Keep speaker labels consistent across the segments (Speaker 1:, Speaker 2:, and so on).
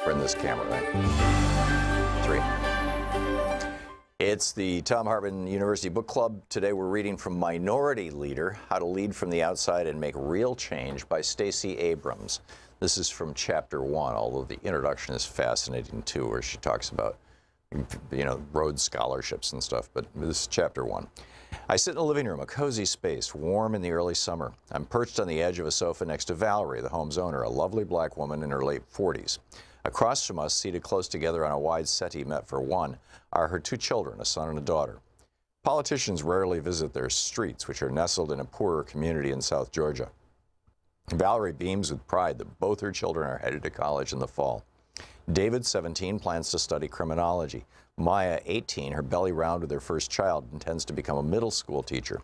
Speaker 1: We're in this camera, right? 3. It's the Thom Hartmann University Book Club. Today we're reading from Minority Leader, How to Lead from the Outside and Make Real Change by Stacey Abrams. This is from chapter 1, although the introduction is fascinating too, where she talks about, Rhodes scholarships and stuff, but this is chapter 1. I sit in the living room, a cozy space, warm in the early summer. I'm perched on the edge of a sofa next to Valerie, the home's owner, a lovely black woman in her late 40s. Across from us, seated close together on a wide settee met for one, are her 2 children, a son and a daughter. Politicians rarely visit their streets, which are nestled in a poorer community in South Georgia. Valerie beams with pride that both her children are headed to college in the fall. David, 17, plans to study criminology. Maya, 18, her belly round with her first child, intends to become a middle school teacher.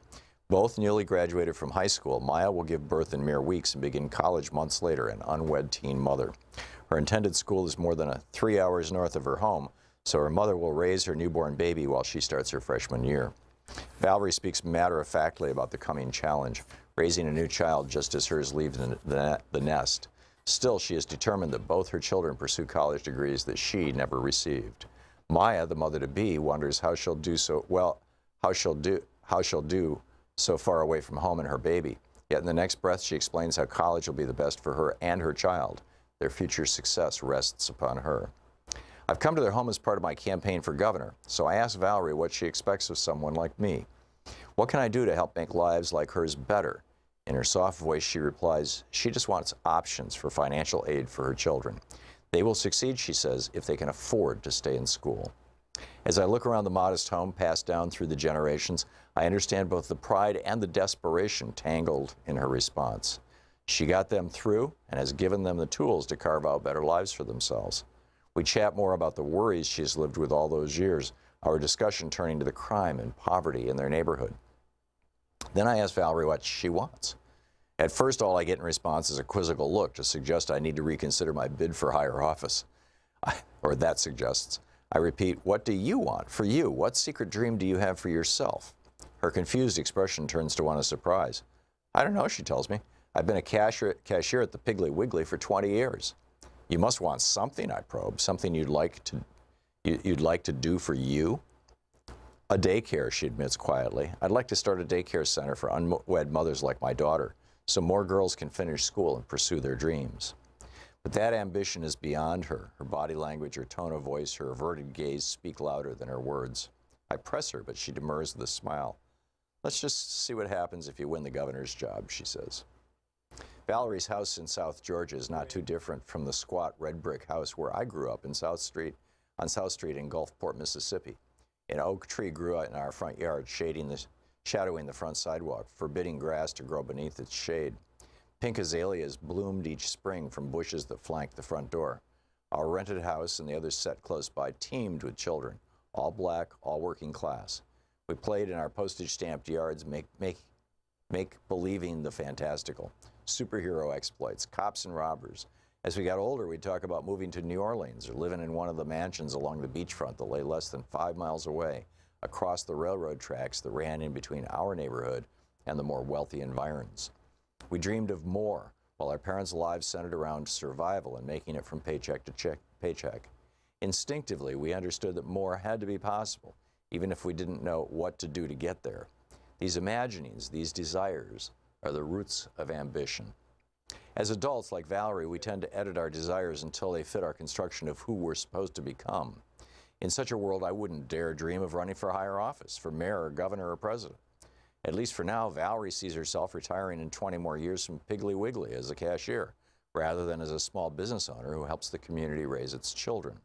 Speaker 1: Both newly graduated from high school, Maya will give birth in mere weeks and begin college months later, an unwed teen mother. Her intended school is more than 3 hours north of her home, so her mother will raise her newborn baby while she starts her freshman year. Valerie speaks matter-of-factly about the coming challenge, raising a new child just as hers leaves the nest. Still, she is determined that both her children pursue college degrees that she never received. Maya, the mother-to-be, wonders how she'll do so far away from home and her baby. Yet in the next breath, she explains how college will be the best for her and her child. Their future success rests upon her. I've come to their home as part of my campaign for governor, so I asked Valerie what she expects of someone like me. What can I do to help make lives like hers better? In her soft voice, she replies, she just wants options for financial aid for her children. They will succeed, she says, if they can afford to stay in school. As I look around the modest home passed down through the generations, I understand both the pride and the desperation tangled in her response. She got them through and has given them the tools to carve out better lives for themselves. We chat more about the worries she's lived with all those years, our discussion turning to the crime and poverty in their neighborhood. Then I ask Valerie what she wants. At first, all I get in response is a quizzical look to suggest I need to reconsider my bid for higher office. Or that suggests. I repeat, what do you want for you? What secret dream do you have for yourself? Her confused expression turns to one of surprise. I don't know, she tells me. I've been a cashier at the Piggly Wiggly for 20 years. You must want something, I probe, something you'd like to do for you? A daycare, she admits quietly. I'd like to start a daycare center for unwed mothers like my daughter, so more girls can finish school and pursue their dreams. But that ambition is beyond her. Her body language, her tone of voice, her averted gaze speak louder than her words. I press her, but she demurs with a smile. Let's just see what happens if you win the governor's job, she says. Valerie's house in South Georgia is not too different from the squat red brick house where I grew up on South Street in Gulfport, Mississippi. An oak tree grew out in our front yard, shadowing the front sidewalk, forbidding grass to grow beneath its shade. Pink azaleas bloomed each spring from bushes that flanked the front door. Our rented house and the other set close by teemed with children, all black, all working class. We played in our postage-stamped yards, make believing the fantastical, superhero exploits, cops and robbers. As we got older, we'd talk about moving to New Orleans or living in one of the mansions along the beachfront that lay less than 5 miles away, across the railroad tracks that ran in between our neighborhood and the more wealthy environs. We dreamed of more, while our parents' lives centered around survival and making it from paycheck to paycheck. Instinctively, we understood that more had to be possible, even if we didn't know what to do to get there. These imaginings, these desires, are the roots of ambition. As adults, like Valerie, we tend to edit our desires until they fit our construction of who we're supposed to become. In such a world, I wouldn't dare dream of running for higher office, for mayor or governor or president. At least for now, Valerie sees herself retiring in 20 more years from Piggly Wiggly as a cashier, rather than as a small business owner who helps the community raise its children.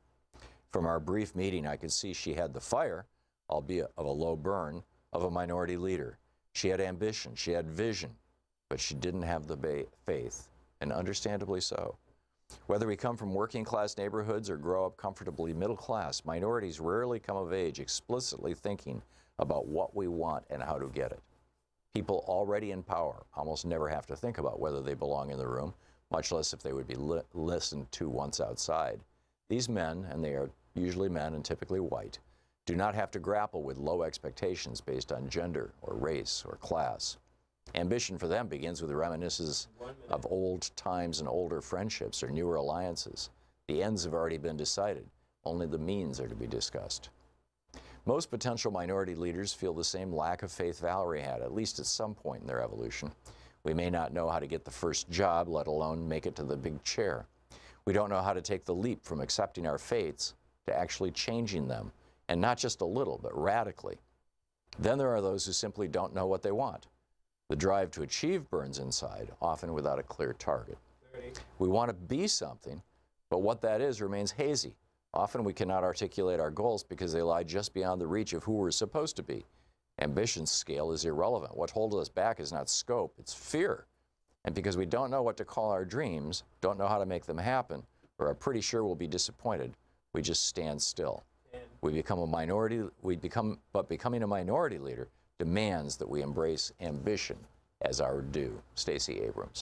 Speaker 1: From our brief meeting, I could see she had the fire, albeit of a low burn, of a minority leader. She had ambition, she had vision, but she didn't have the faith, and understandably so. Whether we come from working-class neighborhoods or grow up comfortably middle class, minorities rarely come of age explicitly thinking about what we want and how to get it. People already in power almost never have to think about whether they belong in the room, much less if they would be listened to once outside. These men, and they are usually men and typically white, do not have to grapple with low expectations based on gender or race or class. Ambition for them begins with reminiscences of old times and older friendships or newer alliances. The ends have already been decided. Only the means are to be discussed. Most potential minority leaders feel the same lack of faith Valerie had, at least at some point in their evolution. We may not know how to get the first job, let alone make it to the big chair. We don't know how to take the leap from accepting our faiths to actually changing them, and not just a little, but radically. Then there are those who simply don't know what they want. The drive to achieve burns inside, often without a clear target. We want to be something, but what that is remains hazy. Often we cannot articulate our goals because they lie just beyond the reach of who we're supposed to be. Ambition's scale is irrelevant. What holds us back is not scope, it's fear. And because we don't know what to call our dreams, don't know how to make them happen, or are pretty sure we'll be disappointed, we just stand still. We become a minority, but becoming a minority leader demands that we embrace ambition as our due. Stacey Abrams.